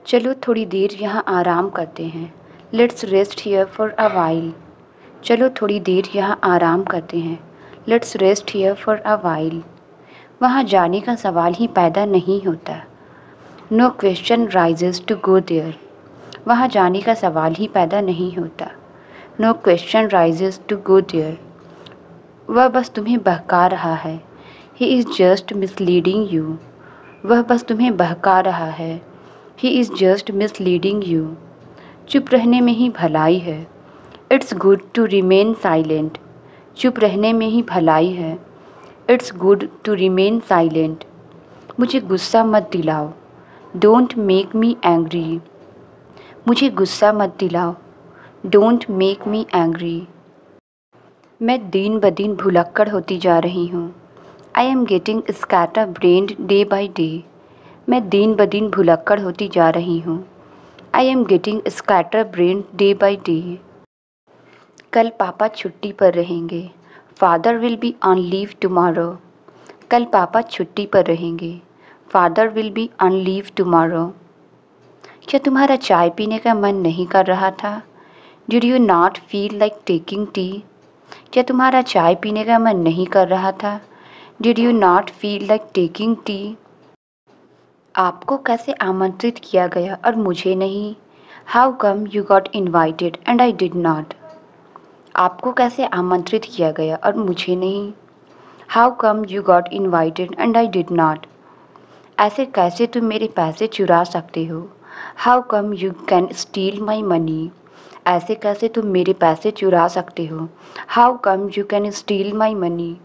चलो थोड़ी देर यहाँ आराम करते हैं। Let's rest here for a while. चलो थोड़ी देर यहाँ आराम करते हैं। Let's rest here for a while. वहाँ जाने का सवाल ही पैदा नहीं होता। No question raises to go there. वहाँ जाने का सवाल ही पैदा नहीं होता। No question raises to go there. वह बस तुम्हें बहका रहा है। He is just misleading you. वह बस तुम्हें बहका रहा है। He is just misleading you. चुप रहने में ही भलाई है। It's good to remain silent. चुप रहने में ही भलाई है। It's good to remain silent. मुझे गुस्सा मत दिलाओ। Don't make me angry. मुझे गुस्सा मत दिलाओ। Don't make me angry. मैं दिन ब दिन भुलक्कड़ होती जा रही हूँ। I am getting scatter brained day by day. मैं दिन ब दिन भुलक्कड़ होती जा रही हूँ। I am getting scatter brained day by day. कल पापा छुट्टी पर रहेंगे। Father will be on leave tomorrow. कल पापा छुट्टी पर रहेंगे। Father will be on leave tomorrow. क्या तुम्हारा चाय पीने का मन नहीं कर रहा था? Did you not feel like taking tea? क्या तुम्हारा चाय पीने का मन नहीं कर रहा था? Did you not feel like taking tea? आपको कैसे आमंत्रित किया गया और मुझे नहीं? How come you got invited and I did not? आपको कैसे आमंत्रित किया गया और मुझे नहीं? How come you got invited and I did not? ऐसे कैसे तुम मेरे पैसे चुरा सकते हो? How come you can steal my money? ऐसे कैसे तुम मेरे पैसे चुरा सकते हो? How come you can steal my money?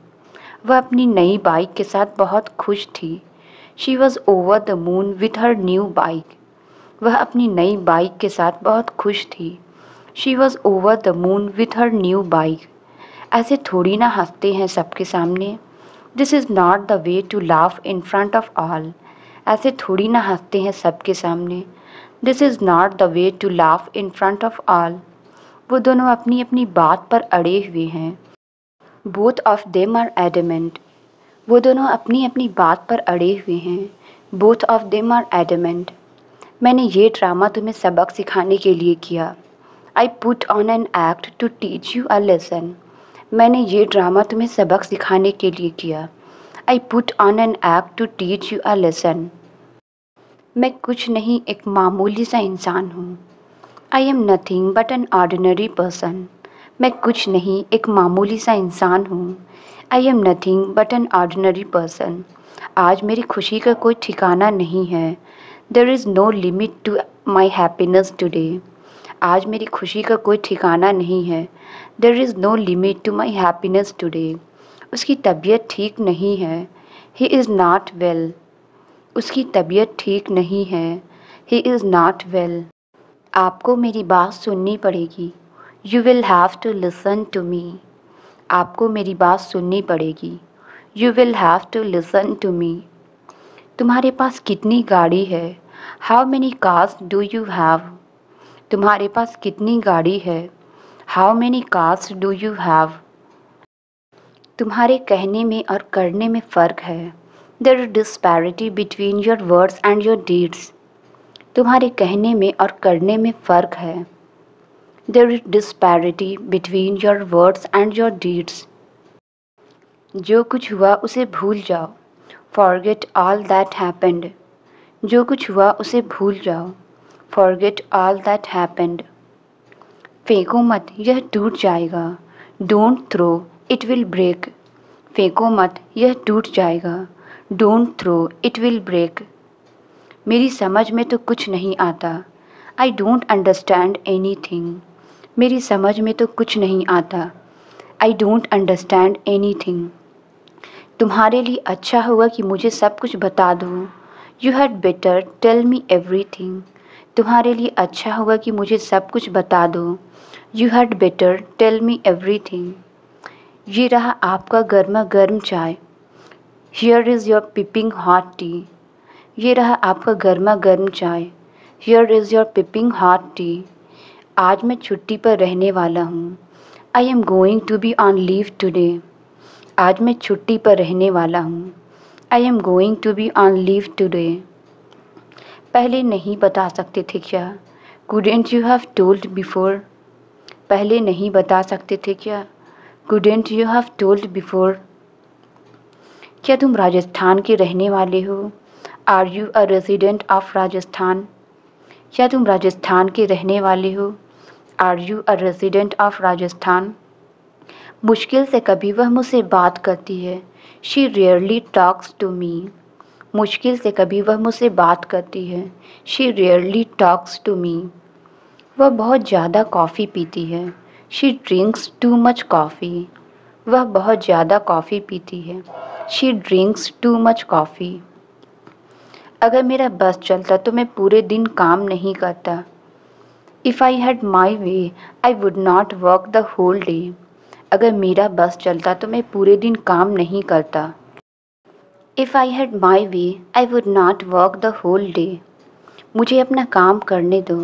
वह अपनी नई बाइक के साथ बहुत खुश थी। She was over the moon with her new bike. वह अपनी नई बाइक के साथ बहुत खुश थी। She was over the moon with her new bike. ऐसे थोड़ी ना हंसते हैं सबके सामने। This is not the way to laugh in front of all. ऐसे थोड़ी ना हंसते हैं सबके सामने। This is not the way to laugh in front of all. वो दोनों अपनी अपनी बात पर अड़े हुए हैं। Both of them are adamant. वो दोनों अपनी अपनी बात पर अड़े हुए हैं। Both of them are adamant. मैंने ये ड्रामा तुम्हें सबक सिखाने के लिए किया। I put on an act to teach you a lesson. मैंने ये ड्रामा तुम्हें सबक सिखाने के लिए किया। I put on an act to teach you a lesson. मैं कुछ नहीं, एक मामूली सा इंसान हूँ। I am nothing but an ordinary person. मैं कुछ नहीं, एक मामूली सा इंसान हूँ। I am nothing but an ordinary person. आज मेरी खुशी का कोई ठिकाना नहीं है। There is no limit to my happiness today. आज मेरी खुशी का कोई ठिकाना नहीं है। There is no limit to my happiness today. उसकी तबीयत ठीक नहीं है। He is not well. उसकी तबीयत ठीक नहीं है। He is not well. आपको मेरी बात सुननी पड़ेगी। You will have to listen to me. आपको मेरी बात सुननी पड़ेगी। You will have to listen to me. तुम्हारे पास कितनी गाड़ी है? How many cars do you have? तुम्हारे पास कितनी गाड़ी है? How many cars do you have? तुम्हारे कहने में और करने में फ़र्क है। There is disparity between your words and your deeds. तुम्हारे कहने में और करने में फ़र्क है। There is disparity between your words and your deeds. जो कुछ हुआ उसे भूल जाओ। Forget all that happened. जो कुछ हुआ उसे भूल जाओ। Forget all that happened. फेंको मत, यह टूट जाएगा। Don't throw, it will break. फेंको मत, यह टूट जाएगा। Don't throw, it will break. मेरी समझ में तो कुछ नहीं आता। I don't understand any thing. मेरी समझ में तो कुछ नहीं आता। I don't understand any thing. तुम्हारे लिए अच्छा होगा कि मुझे सब कुछ बता दो। You had better tell me everything. तुम्हारे लिए अच्छा होगा कि मुझे सब कुछ बता दो। You had better tell me everything. ये रहा आपका गर्मा गर्म चाय। Here is your piping hot tea. ये रहा आपका गर्मा गर्म चाय। Here is your piping hot tea. आज मैं छुट्टी पर रहने वाला हूँ। I am going to be on leave today. आज मैं छुट्टी पर रहने वाला हूँ। I am going to be on leave today. पहले नहीं बता सकते थे क्या? Couldn't you have told before? पहले नहीं बता सकते थे क्या? Couldn't you have told before? क्या तुम राजस्थान के रहने वाले हो? Are you a resident of Rajasthan? क्या तुम राजस्थान के रहने वाले हो? Are you a resident of Rajasthan? मुश्किल से कभी वह मुझसे बात करती है। She rarely talks to me. मुश्किल से कभी वह मुझसे बात करती है। She rarely talks to me. वह बहुत ज़्यादा कॉफ़ी पीती है। She drinks too much coffee. वह बहुत ज़्यादा कॉफ़ी पीती है। She drinks too much coffee. अगर मेरा बस चलता तो मैं पूरे दिन काम नहीं करता। If I had my way, I would not work the whole day. अगर मेरा बस चलता तो मैं पूरे दिन काम नहीं करता। If I had my way, I would not work the whole day. मुझे अपना काम करने दो।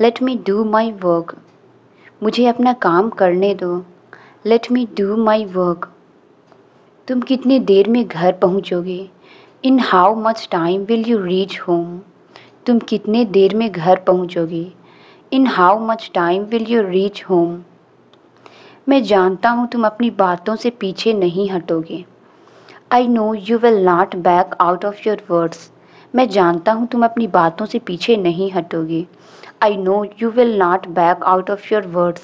Let me do my work. मुझे अपना काम करने दो। Let me do my work. तुम कितनी देर में घर पहुंचोगे? In how much time will you reach home? तुम कितने देर में घर पहुंचोगे? In how much time will you reach home? मैं जानता हूँ तुम अपनी बातों से पीछे नहीं हटोगे। I know you will not back out of your words. मैं जानता हूँ तुम अपनी बातों से पीछे नहीं हटोगे। I know you will not back out of your words.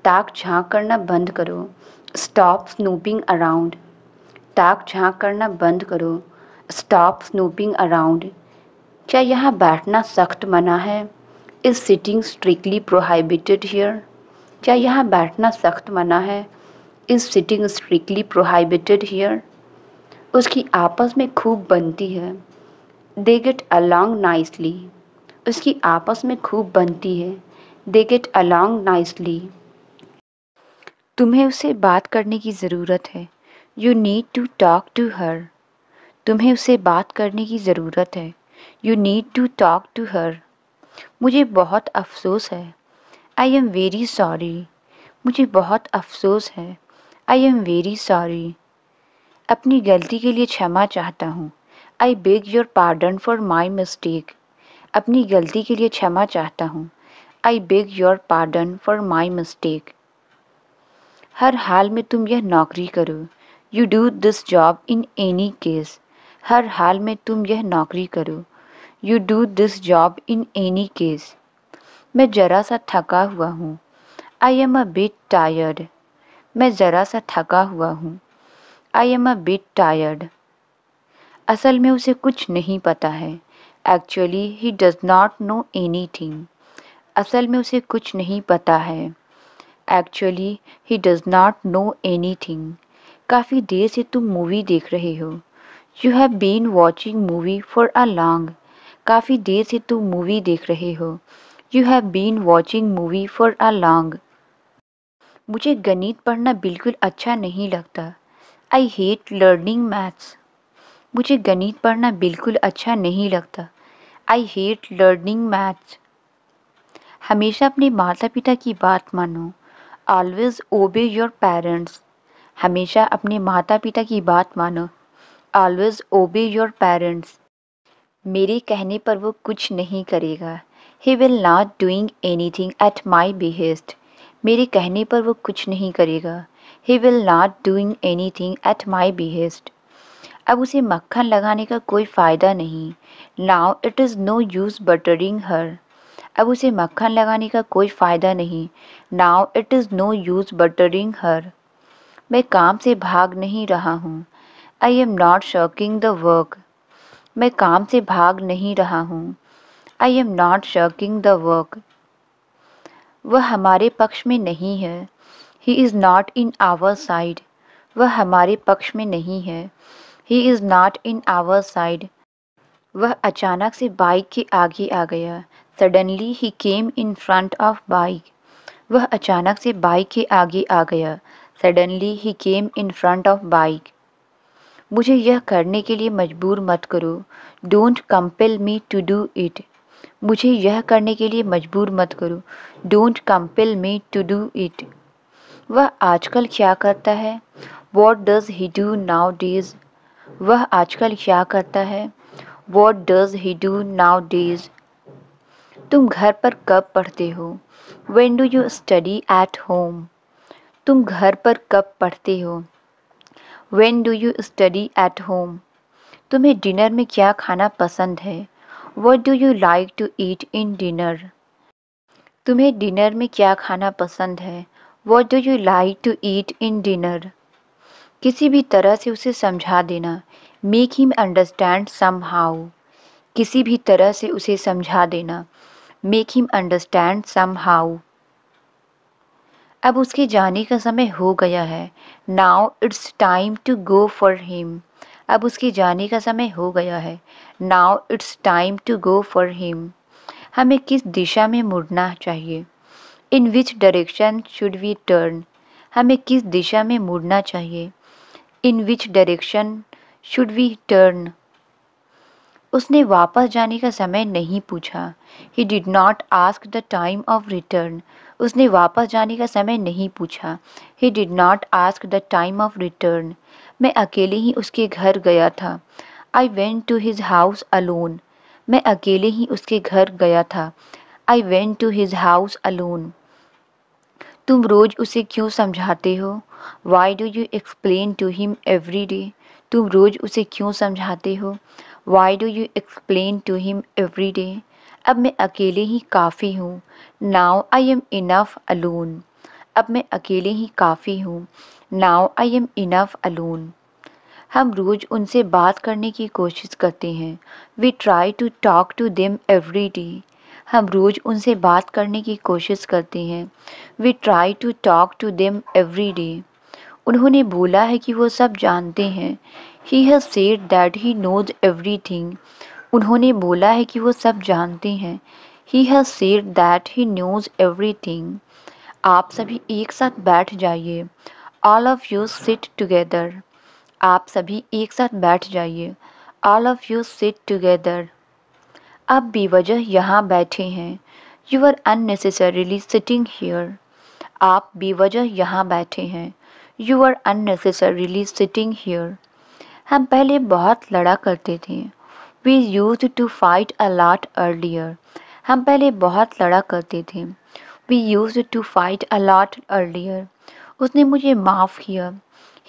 ताक झांक करना बंद करो। Stop snooping around. ताक झांक करना बंद करो। Stop snooping around. क्या यहाँ बैठना सख्त मना है? Is sitting strictly prohibited here? क्या यहाँ बैठना सख्त मना है? Is sitting strictly prohibited here? उसकी आपस में खूब बनती है। They get along nicely. उसकी आपस में खूब बनती है। They get along nicely. तुम्हें उससे बात करने की ज़रूरत है। You need to talk to her. तुम्हें उससे बात करने की ज़रूरत है। You need to talk to her. मुझे बहुत अफसोस है। I am very sorry. मुझे बहुत अफसोस है। I am very sorry. अपनी गलती के लिए क्षमा चाहता हूँ। I beg your pardon for my mistake. अपनी गलती के लिए क्षमा चाहता हूँ। I beg your pardon for my mistake. हर हाल में तुम यह नौकरी करो। You do this job in any case. हर हाल में तुम यह नौकरी करो। You do this job in any case. मैं ज़रा सा थका हुआ हूँ। I am a bit tired. मैं ज़रा सा थका हुआ हूँ। I am a bit tired. असल में उसे कुछ नहीं पता है। Actually, he does not know anything. असल में उसे कुछ नहीं पता है। Actually, he does not know anything. काफ़ी देर से तुम मूवी देख रहे हो। You have been watching movie for a long. काफ़ी देर से तुम मूवी देख रहे हो। You have been watching movie for a long. मुझे गणित पढ़ना बिल्कुल अच्छा नहीं लगता। I hate learning maths. मुझे गणित पढ़ना बिल्कुल अच्छा नहीं लगता। I hate learning maths. हमेशा अपने माता पिता की बात मानो। Always obey your parents. हमेशा अपने माता पिता की बात मानो। Always obey your parents. मेरे कहने पर वो कुछ नहीं करेगा। He will not doing anything at my behest. मेरे कहने पर वो कुछ नहीं करेगा। He will not doing anything at my behest. अब उसे मक्खन लगाने का कोई फ़ायदा नहीं। Now it is no use buttering her. अब उसे मक्खन लगाने का कोई फ़ायदा नहीं। Now it is no use buttering her. मैं काम से भाग नहीं रहा हूँ। I am not shirking the work. मैं काम से भाग नहीं रहा हूँ। I am not shirking the work. वह हमारे पक्ष में नहीं है। He is not in our side. वह हमारे पक्ष में नहीं है। He is not in our side. वह अचानक से बाइक के आगे आ गया। Suddenly he came in front of bike. वह अचानक से बाइक के आगे आ गया। Suddenly he came in front of bike. मुझे यह करने के लिए मजबूर मत करो। Don't compel me to do it. मुझे यह करने के लिए मजबूर मत करो। Don't compel me to do it. वह आजकल क्या करता है? What does he do nowadays? वह आजकल क्या करता है? What does he do nowadays? तुम घर पर कब पढ़ते हो? When do you study at home? तुम घर पर कब पढ़ते हो? When do you study at home? तुम्हें डिनर में क्या खाना पसंद है? What do you like to eat in dinner? तुम्हें डिनर में क्या खाना पसंद है? What do you like to eat in dinner? किसी भी तरह से उसे समझा देना। Make him understand somehow. किसी भी तरह से उसे समझा देना। Make him understand somehow. अब उसके जाने का समय हो गया है। Now it's time to go for him. अब उसके जाने का समय हो गया है। Now it's time to go for him. हमें किस दिशा में मुड़ना चाहिए? In which direction should we turn? हमें किस दिशा में मुड़ना चाहिए? In which direction should we turn? उसने वापस जाने का समय नहीं पूछा। He did not ask the time of return. उसने वापस जाने का समय नहीं पूछा। He did not ask the time of return. मैं अकेले ही उसके घर गया था। I went to his house alone. मैं अकेले ही उसके घर गया था। I went to his house alone. तुम रोज उसे क्यों समझाते हो? Why do you explain to him every day? तुम रोज उसे क्यों समझाते हो? Why do you explain to him every day? अब मैं अकेले ही काफ़ी हूँ। Now I am enough alone. अब मैं अकेले ही काफ़ी हूँ। Now I am enough alone. हम रोज उनसे बात करने की कोशिश करते हैं। We try to talk to them every day. हम रोज उनसे बात करने की कोशिश करते हैं। We try to talk to them every day. उन्होंने बोला है कि वो सब जानते हैं। He has said that he knows everything. उन्होंने बोला है कि वो सब जानते हैं। He has said that he knows everything. आप सभी एक साथ बैठ जाइए। All of you sit together. आप सभी एक साथ बैठ जाइए। All of you sit together. आप बेवजह यहाँ बैठे हैं। You are unnecessarily sitting here. आप बेवजह यहाँ बैठे हैं। You are unnecessarily sitting here. हम पहले बहुत लड़ा करते थे। We used to fight a lot earlier. हम पहले बहुत लड़ा करते थे। We used to fight a lot earlier. उसने मुझे माफ़ किया।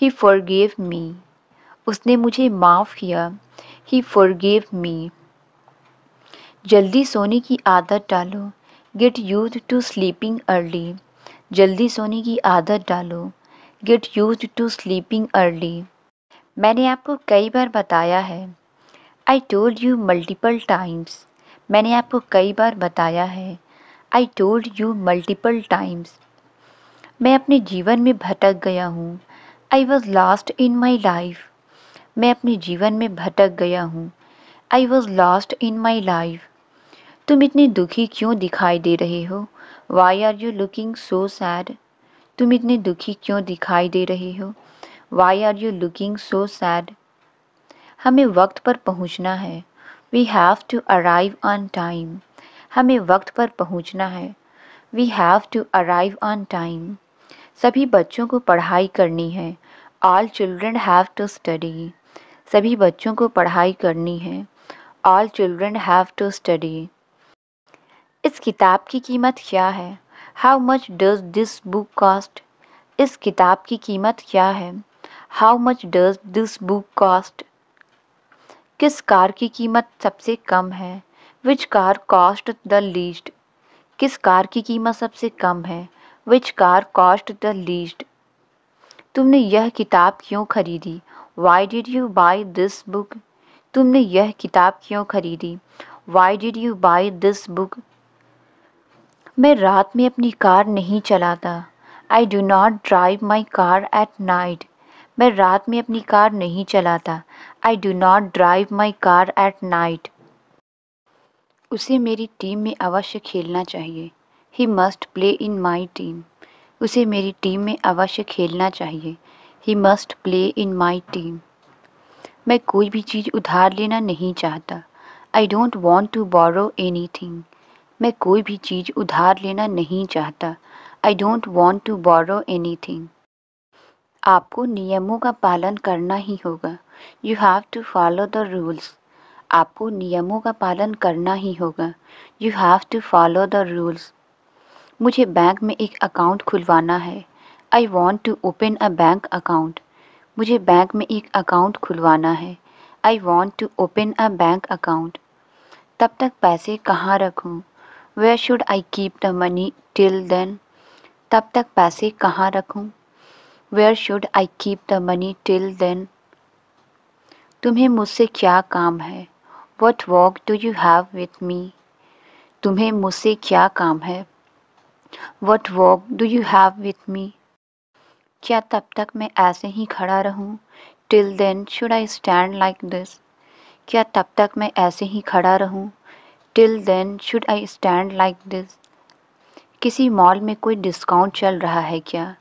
He forgave me. उसने मुझे माफ़ किया। He forgave me. जल्दी सोने की आदत डालो। Get used to sleeping early. जल्दी सोने की आदत डालो। Get used to sleeping early. मैंने आपको कई बार बताया है। I told you multiple times. मैंने आपको कई बार बताया है। I told you multiple times. मैं अपने जीवन में भटक गया हूँ। I was lost in my life. मैं अपने जीवन में भटक गया हूँ। I was lost in my life. तुम इतने दुखी क्यों दिखाई दे रहे हो? Why are you looking so sad? तुम इतने दुखी क्यों दिखाई दे रहे हो? Why are you looking so sad? हमें वक्त पर पहुंचना है। We have to arrive on time. हमें वक्त पर पहुंचना है। We have to arrive on time. सभी बच्चों को पढ़ाई करनी है। All children have to study. सभी बच्चों को पढ़ाई करनी है। All children have to study. इस किताब की कीमत क्या है? How much does this book cost? इस किताब की कीमत क्या है? How much does this book cost? किस कार की कीमत सबसे कम है? Which car cost the least? किस कार की कीमत सबसे कम है? Which car cost the least? तुमने यह किताब क्यों खरीदी? Why did you buy this book? तुमने यह किताब क्यों खरीदी? Why did you buy this book? मैं रात में अपनी कार नहीं चलाता। I do not drive my car at night. मैं रात में अपनी कार नहीं चलाता। I do not drive my car at night. उसे मेरी टीम में अवश्य खेलना चाहिए। He must play in my team. उसे मेरी टीम में अवश्य खेलना चाहिए। He must play in my team. मैं कोई भी चीज़ उधार लेना नहीं चाहता। I don't want to borrow anything. मैं कोई भी चीज़ उधार लेना नहीं चाहता। I don't want to borrow anything. आपको नियमों का पालन करना ही होगा। You have to follow the rules. आपको नियमों का पालन करना ही होगा। You have to follow the rules. मुझे बैंक में एक अकाउंट खुलवाना है। I want to open a bank account. मुझे बैंक में एक अकाउंट खुलवाना है। I want to open a bank account. तब तक पैसे कहाँ रखूँ? Where should I keep the money till then? तब तक पैसे कहाँ रखूँ? Where should I keep the money till then? तुम्हें मुझसे क्या काम है? What work do you have with me? तुम्हें मुझसे क्या काम है? What work do you have with me? क्या तब तक मैं ऐसे ही खड़ा रहूं? Till then should I stand like this? क्या तब तक मैं ऐसे ही खड़ा रहूं? Till then should I stand like this? किसी मॉल में कोई डिस्काउंट चल रहा है क्या?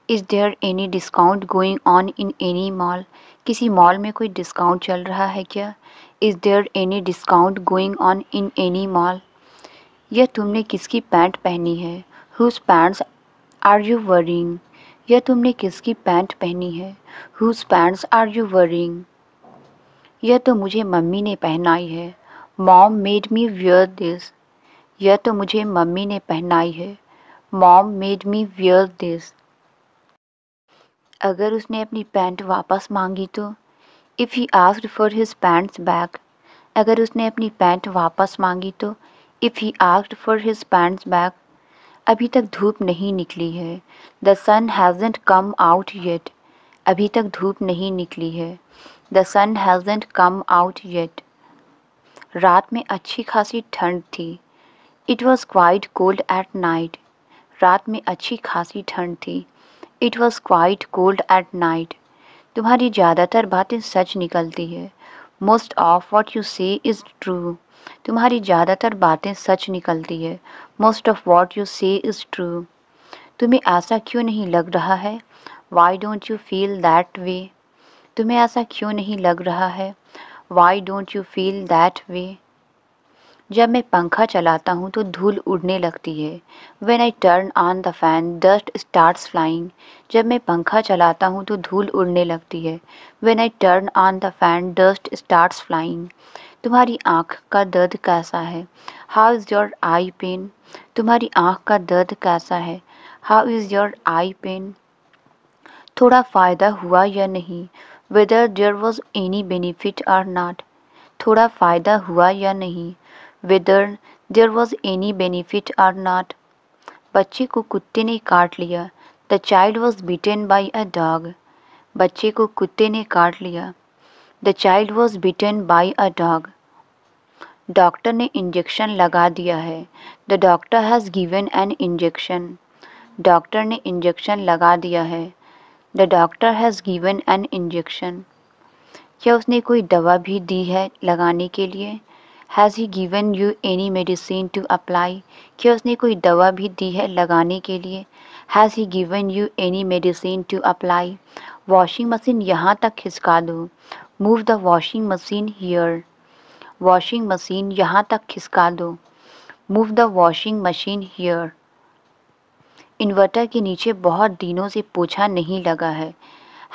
Is there any discount going on in any mall? किसी मॉल में कोई डिस्काउंट चल रहा है क्या? Is there any discount going on in any mall? यह तुमने किसकी पैंट पहनी है? Whose pants are you wearing? यह तुमने किसकी पैंट पहनी है? Whose pants are you wearing? यह तो मुझे मम्मी ने पहनाई है। Mom made me wear this. यह तो मुझे मम्मी ने पहनाई है। Mom made me wear this. अगर उसने अपनी पैंट वापस मांगी तो? If he asked for his pants back. अगर उसने अपनी पैंट वापस मांगी तो? If he asked for his pants back. अभी तक धूप नहीं निकली है। The sun hasn't come out yet. अभी तक धूप नहीं निकली है। The sun hasn't come out yet. रात में अच्छी खासी ठंड थी। It was quite cold at night. रात में अच्छी खासी ठंड थी। It was quite cold at night. तुम्हारी ज़्यादातर बातें सच निकलती है। Most of what you say is true. तुम्हारी ज़्यादातर बातें सच निकलती है। Most of what you say is true. तुम्हें ऐसा क्यों नहीं लग रहा है? Why don't you feel that way? तुम्हें ऐसा क्यों नहीं लग रहा है? Why don't you feel that way? जब मैं पंखा चलाता हूँ तो धूल उड़ने लगती है। When I turn on the fan, dust starts flying. जब मैं पंखा चलाता हूँ तो धूल उड़ने लगती है। When I turn on the fan, dust starts flying. तुम्हारी आँख का दर्द कैसा है? How is your eye pain? तुम्हारी आँख का दर्द कैसा है? How is your eye pain? थोड़ा फ़ायदा हुआ या नहीं? Whether there was any benefit or not. थोड़ा फ़ायदा हुआ या नहीं? Whether there was any benefit or not. बच्चे को कुत्ते ने काट लिया। The child was bitten by a dog. बच्चे को कुत्ते ने काट लिया। The child was bitten by a dog. Doctor ने इंजेक्शन लगा दिया है। The doctor has given an injection. Doctor ने इंजेक्शन लगा दिया है। The doctor has given an injection. क्या उसने कोई दवा भी दी है लगाने के लिए? Has he given you any medicine to apply? क्या उसने कोई दवा भी दी है लगाने के लिए? Has he given you any medicine to apply? Washing machine यहाँ तक खिसका दो। Move the washing machine here. Washing machine यहाँ तक खिसका दो। Move the washing machine here. Inverter के नीचे बहुत दिनों से पोछा नहीं लगा है।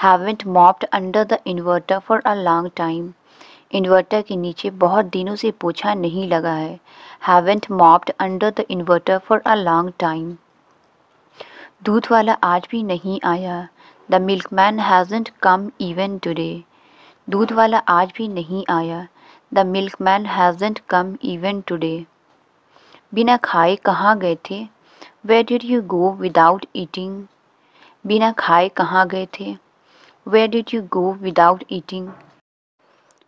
Haven't mopped under the inverter for a long time. Inverter के नीचे बहुत दिनों से पोछा नहीं लगा है। Haven't mopped under the inverter for a long time. दूध वाला आज भी नहीं आया। The milkman hasn't come even today. दूध वाला आज भी नहीं आया। The milkman hasn't come even today. बिना खाए कहाँ गए थे? Where did you go without eating? बिना खाए कहाँ गए थे? Where did you go without eating?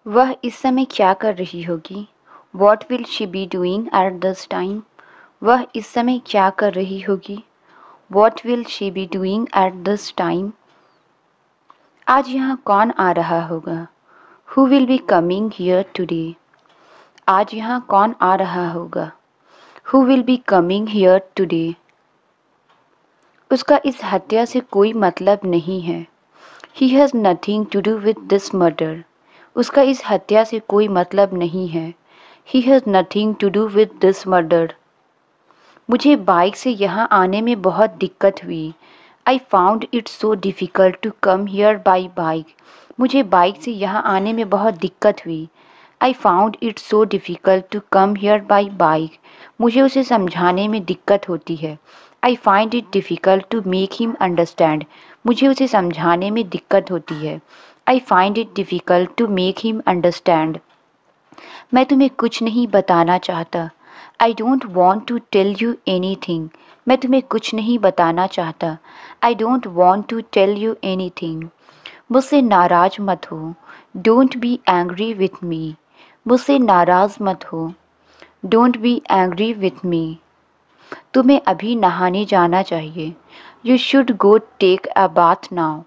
वह इस समय क्या कर रही होगी? What will she be doing at this time? वह इस समय क्या कर रही होगी? What will she be doing at this time? आज यहाँ कौन आ रहा होगा? Who will be coming here today? आज यहाँ कौन आ रहा होगा? Who will be coming here today? उसका इस हत्या से कोई मतलब नहीं है। He has nothing to do with this murder. उसका इस हत्या से कोई मतलब नहीं है। He has nothing to do with this murder. मुझे बाइक से यहाँ आने में बहुत दिक्कत हुई। I found it so difficult to come here by bike. मुझे बाइक से यहाँ आने में बहुत दिक्कत हुई। I found it so difficult to come here by bike. मुझे उसे समझाने में दिक्कत होती है। I find it difficult to make him understand. मुझे उसे समझाने में दिक्कत होती है। I find it difficult to make him understand. मैं तुम्हें कुछ नहीं बताना चाहता। I don't want to tell you anything. मैं तुम्हें कुछ नहीं बताना चाहता। I don't want to tell you anything. मुझसे नाराज़ मत हो। Don't be angry with me. मुझसे नाराज़ मत हो। Don't be angry with me. तुम्हें अभी नहाने जाना चाहिए। You should go take a bath now.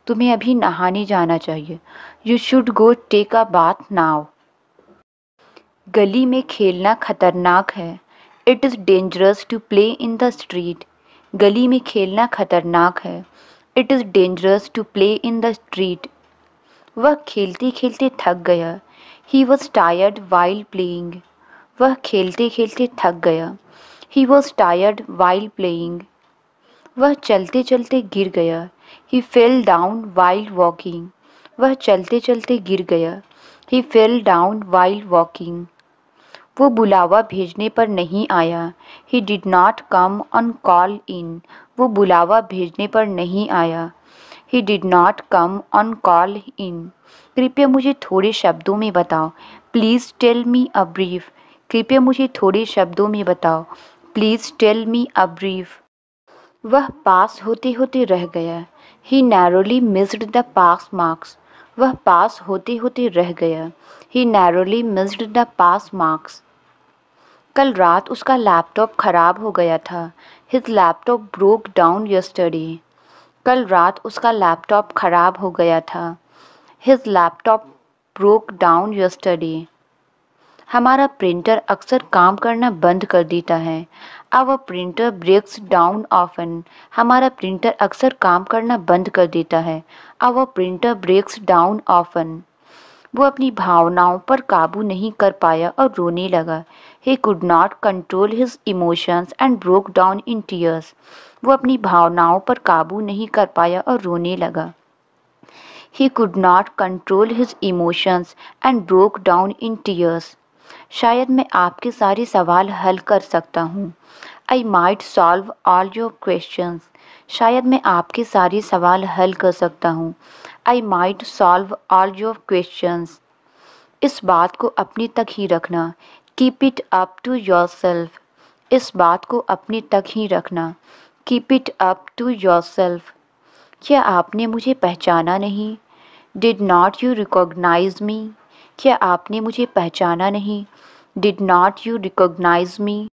तुम्हें अभी नहाने जाना चाहिए। You should go take a bath now. गली में खेलना खतरनाक है। It is dangerous to play in the street. गली में खेलना खतरनाक है। It is dangerous to play in the street. वह खेलते खेलते थक गया। He was tired while playing. वह खेलते खेलते थक गया। He was tired while playing. वह चलते चलते गिर गया। He fell down while walking. वह चलते चलते गिर गया। He fell down while walking. वो बुलावा भेजने पर नहीं आया। He did not come on call in. वो बुलावा भेजने पर नहीं आया। He did not come on call in. कृपया मुझे थोड़े शब्दों में बताओ। Please tell me a brief. कृपया मुझे थोड़े शब्दों में बताओ। Please tell me a brief. वह पास होते होते रह गया। He narrowly missed the pass marks. वह पास होते होते रह गया। He narrowly missed the pass marks. कल रात उसका लैपटॉप खराब हो गया था। His laptop broke down yesterday. कल रात उसका लैपटॉप खराब हो गया था। His laptop broke down yesterday. हमारा प्रिंटर अक्सर काम करना बंद कर देता है। Our printer breaks down often. हमारा प्रिंटर अक्सर काम करना बंद कर देता है। Our printer breaks down often. वो अपनी भावनाओं पर काबू नहीं कर पाया और रोने लगा। He could not control his emotions and broke down in tears. वो अपनी भावनाओं पर काबू नहीं कर पाया और रोने लगा। He could not control his emotions and broke down in tears. शायद मैं आपके सारे सवाल हल कर सकता हूँ। I might solve all your questions. शायद मैं आपके सारे सवाल हल कर सकता हूँ। I might solve all your questions. इस बात को अपने तक ही रखना। Keep it up to yourself. इस बात को अपने तक ही रखना। Keep it up to yourself. क्या आपने मुझे पहचाना नहीं? Did not you recognize me? क्या आपने मुझे पहचाना नहीं? Did not you recognize me?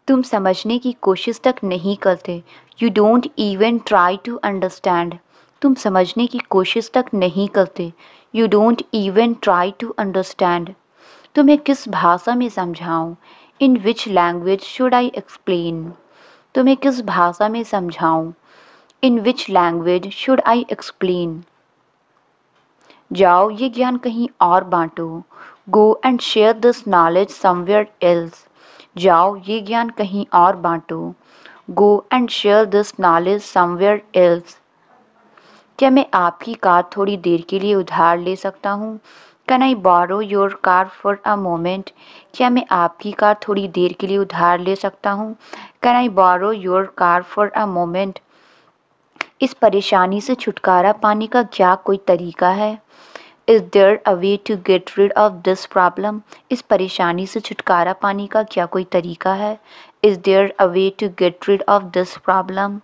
तुम समझने की कोशिश तक नहीं करते। You don't even try to understand. तुम समझने की कोशिश तक नहीं करते। You don't even try to understand. तुम्हें किस भाषा में समझाऊं? In which language should I explain? तुम्हें किस भाषा में समझाऊं? In which language should I explain? जाओ ये ज्ञान कहीं और बांटो। Go and share this knowledge somewhere else. जाओ ये ज्ञान कहीं और बांटो। Go and share this knowledge somewhere else. क्या मैं आपकी कार थोड़ी देर के लिए उधार ले सकता हूँ? Can I borrow your car for a moment? क्या मैं आपकी कार थोड़ी देर के लिए उधार ले सकता हूँ? Can I borrow your car for a moment? इस परेशानी से छुटकारा पाने का क्या कोई तरीका है? Is there a way to get rid of this problem? इस परेशानी से छुटकारा पाने का क्या कोई तरीका है? Is there a way to get rid of this problem?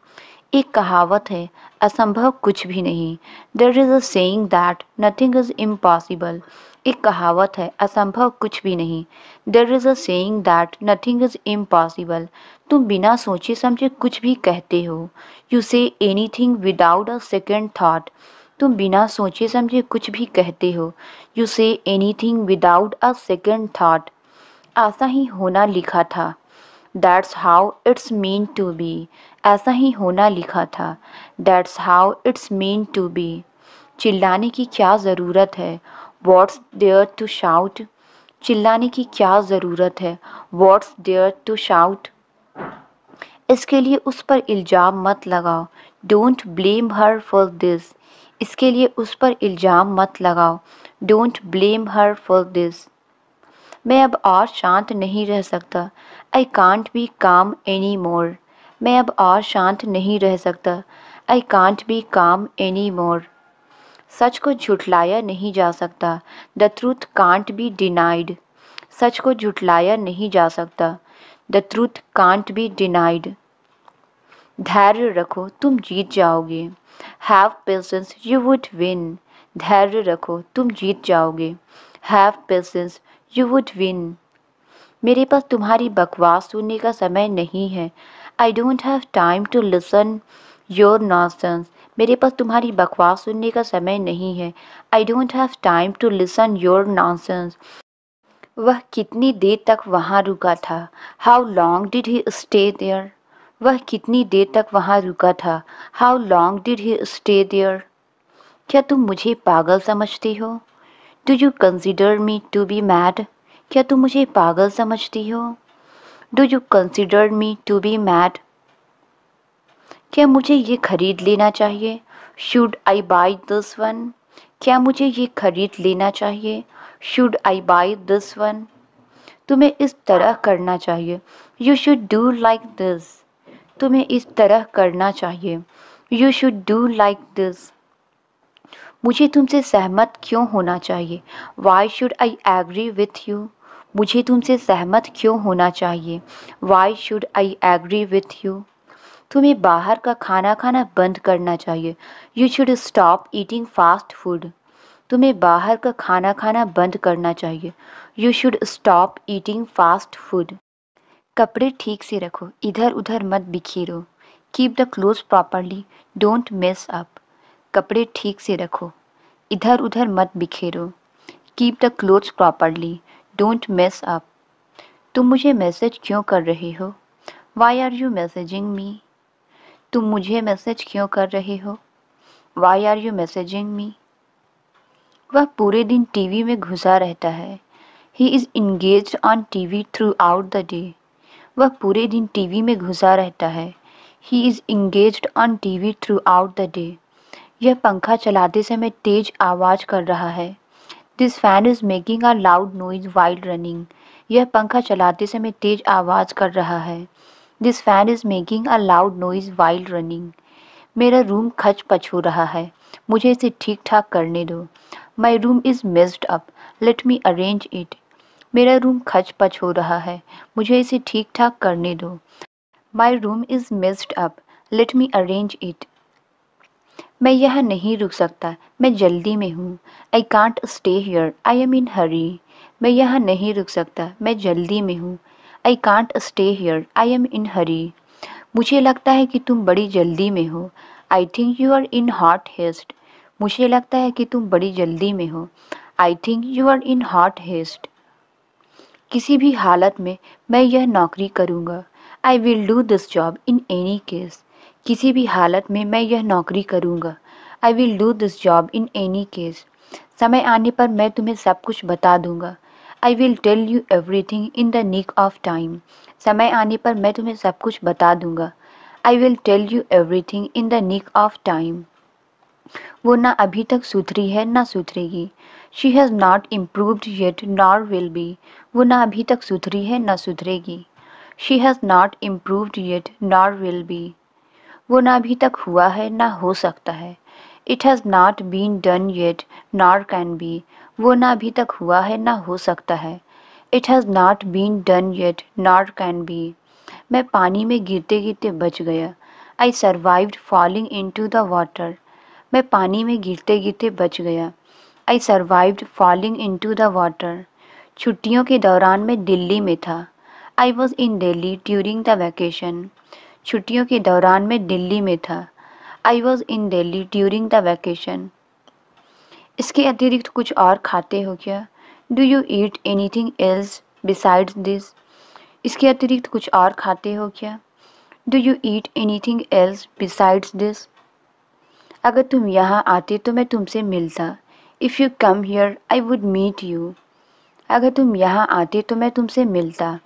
एक कहावत है, असंभव कुछ भी नहीं। There is a saying that nothing is impossible. एक कहावत है, असंभव कुछ भी नहीं। There is a saying that nothing is impossible. तुम बिना सोचे समझे कुछ भी कहते हो। You say anything without a second thought. तुम बिना सोचे समझे कुछ भी कहते हो। You say anything without a second thought. ऐसा ही होना लिखा था। That's how it's meant to be. ऐसा ही होना लिखा था। That's how it's meant to be. चिल्लाने की क्या ज़रूरत है? What's there to shout? चिल्लाने की क्या ज़रूरत है? What's there to shout? इसके लिए उस पर इल्ज़ाम मत लगाओ। Don't blame her for this. इसके लिए उस पर इल्ज़ाम मत लगाओ। Don't blame her for this. मैं अब और शांत नहीं रह सकता। I can't be calm any more. मैं अब और शांत नहीं रह सकता। I can't be calm any more. सच को झुठलाया नहीं जा सकता। The truth can't be denied. सच को झुठलाया नहीं जा सकता। The truth can't be denied. धैर्य रखो, तुम जीत जाओगे। Have patience, you would win. धैर्य रखो, तुम जीत जाओगे। Have patience, you would win. मेरे पास तुम्हारी बकवास सुनने का समय नहीं है। I don't have time to listen your nonsense. मेरे पास तुम्हारी बकवास सुनने का समय नहीं है। I don't have time to listen your nonsense. वह कितनी देर तक वहाँ रुका था? How long did he stay there? वह कितनी देर तक वहाँ रुका था? How long did he stay there? क्या तुम मुझे पागल समझती हो? Do you consider me to be mad? क्या तुम मुझे पागल समझती हो? Do you consider me to be mad? क्या मुझे ये खरीद लेना चाहिए? Should I buy this one? क्या मुझे ये खरीद लेना चाहिए? Should I buy this one? तुम्हें इस तरह करना चाहिए। You should do like this. तुम्हें इस तरह करना चाहिए। You should do like this. मुझे तुमसे सहमत क्यों होना चाहिए? Why should I agree with you? मुझे तुमसे सहमत क्यों होना चाहिए? Why should I agree with you? तुम्हें बाहर का खाना खाना बंद करना चाहिए। You should stop eating fast food. तुम्हें बाहर का खाना खाना बंद करना चाहिए। You should stop eating fast food. कपड़े ठीक से रखो, इधर उधर मत बिखेरो। Keep the clothes properly, don't mess up. कपड़े ठीक से रखो, इधर उधर मत बिखेरो। Keep the clothes properly, don't mess up. तुम मुझे मैसेज क्यों कर रहे हो? Why are you messaging me? तुम मुझे मैसेज क्यों कर रहे हो? Why are you messaging me? वह पूरे दिन टीवी में घुसा रहता है। He is engaged on TV throughout the day. वह पूरे दिन टीवी में घुसा रहता है। He is engaged on TV throughout the day. यह पंखा चलाते समय तेज आवाज़ कर रहा है। This fan is making a loud noise while running. यह पंखा चलाते समय तेज आवाज़ कर रहा है। This fan is making a loud noise while running. मेरा रूम खच पच हो रहा है, मुझे इसे ठीक ठाक करने दो। My room is messed up, let me arrange it. मेरा रूम खच पच हो रहा है, मुझे इसे ठीक ठाक करने दो। My room is messed up, let me arrange it. मैं यहाँ नहीं रुक सकता, मैं जल्दी में हूँ। I can't stay here, I am in hurry. मैं यहाँ नहीं रुक सकता, मैं जल्दी में हूँ। I can't stay here, I am in hurry. मुझे लगता है कि तुम बड़ी जल्दी में हो। I think you are in hot haste. मुझे लगता है कि तुम बड़ी जल्दी में हो। I think you are in hot haste. किसी भी हालत में मैं यह नौकरी करूँगा। I will do this job in any case. किसी भी हालत में मैं यह नौकरी करूँगा। I will do this job in any case. समय आने पर मैं तुम्हें सब कुछ बता दूँगा। I will tell you everything in the nick of time. समय आने पर मैं तुम्हें सब कुछ बता दूँगा। I will tell you everything in the nick of time. वो ना अभी तक सुधरी है ना सुधरेगी। She has not improved yet nor will be. वो ना अभी तक सुधरी है ना सुधरेगी। She has not improved yet nor will be. वो ना अभी तक हुआ है ना हो सकता है। It has not been done yet nor can be. वो ना अभी तक हुआ है ना हो सकता है। It has not been done yet nor can be. मैं पानी में गिरते गिरते बच गया। I survived falling into the water. मैं पानी में गिरते गिरते बच गया। I survived falling into the water. छुट्टियों के दौरान मैं दिल्ली में था। I was in Delhi during the vacation. छुट्टियों के दौरान मैं दिल्ली में था। I was in Delhi during the vacation. इसके अतिरिक्त कुछ और खाते हो क्या? Do you eat anything else besides this? इसके अतिरिक्त कुछ और खाते हो क्या? Do you eat anything else besides this? अगर तुम यहाँ आते तो मैं तुमसे मिलता। If you come here I would meet you. अगर तुम यहाँ आते तो मैं तुमसे मिलता।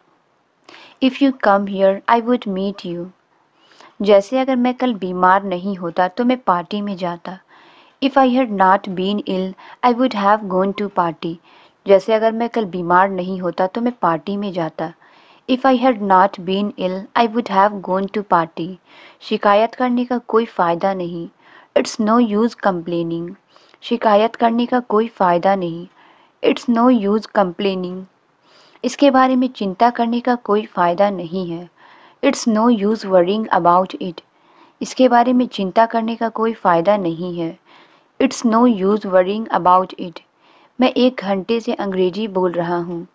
If you come here I would meet you. जैसे अगर मैं कल बीमार नहीं होता तो मैं पार्टी में जाता। If I had not been ill I would have gone to party. जैसे अगर मैं कल बीमार नहीं होता तो मैं पार्टी में जाता। If I had not been ill I would have gone to party. शिकायत करने का कोई फ़ायदा नहीं। It's no use complaining. शिकायत करने का कोई फ़ायदा नहीं। It's no use complaining. इसके बारे में चिंता करने का कोई फ़ायदा नहीं है। It's no use worrying about it. इसके बारे में चिंता करने का कोई फ़ायदा नहीं है। It's no use worrying about it. मैं 1 घंटे से अंग्रेज़ी बोल रहा हूँ।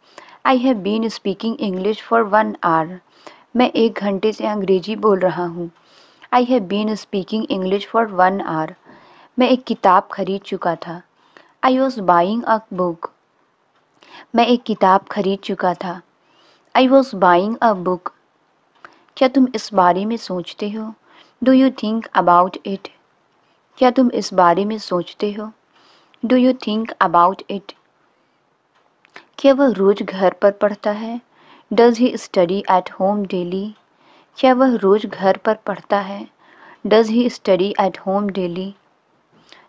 I have been speaking English for 1 hour. मैं 1 घंटे से अंग्रेज़ी बोल रहा हूँ। I have been speaking English for 1 hour. मैं एक किताब खरीद चुका था। I was buying a book. मैं एक किताब खरीद चुका था। I was buying a book. क्या तुम इस बारे में सोचते हो? Do you think about it? क्या तुम इस बारे में सोचते हो? Do you think about it? क्या वह रोज़ घर पर पढ़ता है? Does he study at home daily? क्या वह रोज़ घर पर पढ़ता है? Does he study at home daily?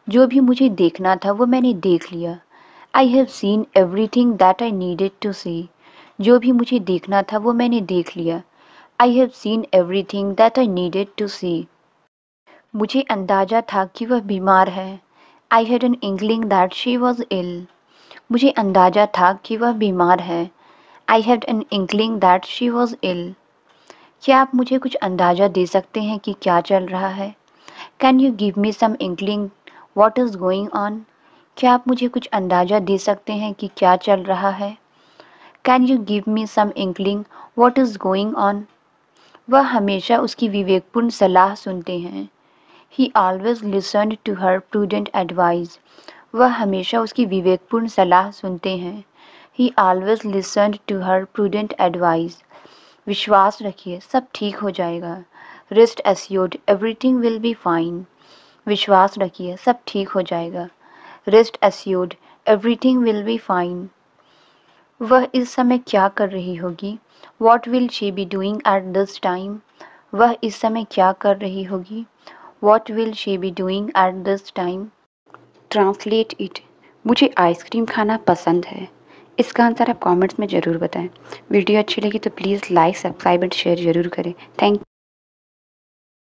जो भी मुझे देखना था वो मैंने देख लिया। I have seen everything that I needed to see. जो भी मुझे देखना था वो मैंने देख लिया। I have seen everything that I needed to see. मुझे अंदाज़ा था कि वह बीमार है। I had an inkling that she was ill. मुझे अंदाज़ा था कि वह बीमार है। I had an inkling that she was ill. क्या आप मुझे कुछ अंदाज़ा दे सकते हैं कि क्या चल रहा है? Can you give me some inkling what is going on? क्या आप मुझे कुछ अंदाज़ा दे सकते हैं कि क्या चल रहा है? Can you give me some inkling what is going on? वह हमेशा उसकी विवेकपूर्ण सलाह सुनते हैं। He always listened to her prudent advice. वह हमेशा उसकी विवेकपूर्ण सलाह सुनते हैं। He always listened to her prudent advice. विश्वास रखिए, सब ठीक हो जाएगा। Rest assured everything will be fine. विश्वास रखिए, सब ठीक हो जाएगा। Rest assured everything will be fine. वह इस समय क्या कर रही होगी? What will she be doing at this time? वह इस समय क्या कर रही होगी? What will she be doing at this time? Translate it. मुझे आइसक्रीम खाना पसंद है। इसका आंसर आप कमेंट्स में ज़रूर बताएं। वीडियो अच्छी लगी तो please like, subscribe and share ज़रूर करें। थैंक